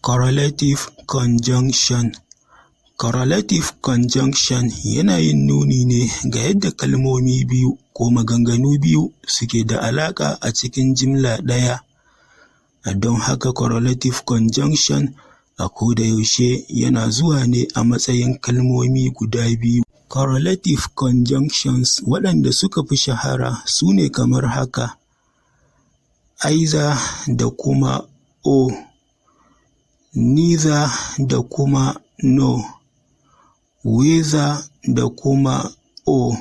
Correlative conjunction. Correlative conjunction yana yin nuni ne ga yadda kalmomi biyu ko maganganu biyu suke da alaƙa a cikin jimla ɗaya. Don haka correlative conjunction a koda yaushe yana zuwa ne a matsayin kalmomi guda biyu. Correlative conjunctions waɗanda suka fi shahara su ne kamar haka: either da kuma or, neither da kuma no, whether da kuma or,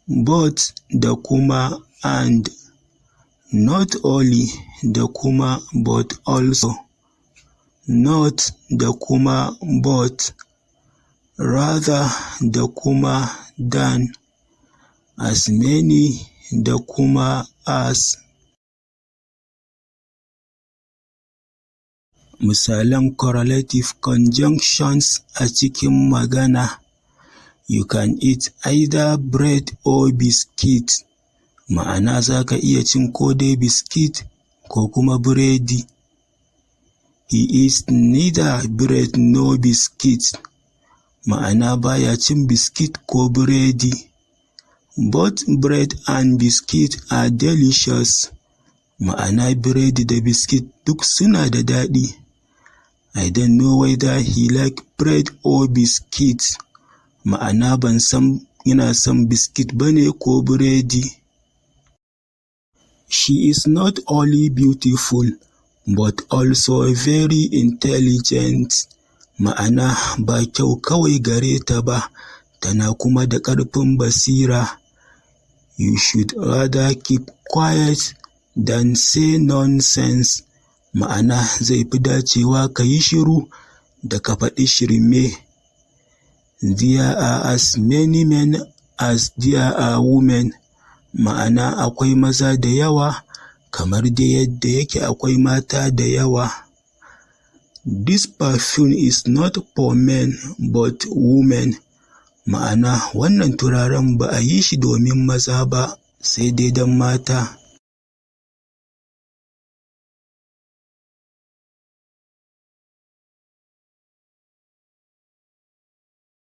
both da kuma and, not only da kuma but also, not da kuma but, rather da kuma than, as many da kuma as. Misalan correlative conjunctions a cikin magana: you can eat either bread or biscuit, ma'ana za ka iya cin ko dai biskit ko kuma biredi. He eats neither bread nor biscuit, ma'ana baya cin biskit ko biredi. Both bread and biscuit are delicious, ma'ana biredi da biskit duk suna da daɗi. I don't know whether he like bread or biscuit, ma'ana ban san yana son biskit bane ko biredi. She is not only beautiful but also very intelligent, ma'ana ba kyau kawai gare ta ba, tana kuma da ƙarfin basira. You should rather keep quiet than say nonsense, ma'ana zai fi dacewa ka yi shiru da ka faɗi shirme. There are as many men as there are women, ma'ana akwai maza da yawa kamar dai yadda yake akwai mata da yawa. This perfume is not for men but women, ma'ana wannan turaren ba a yi shi domin maza ba sai dai don mata.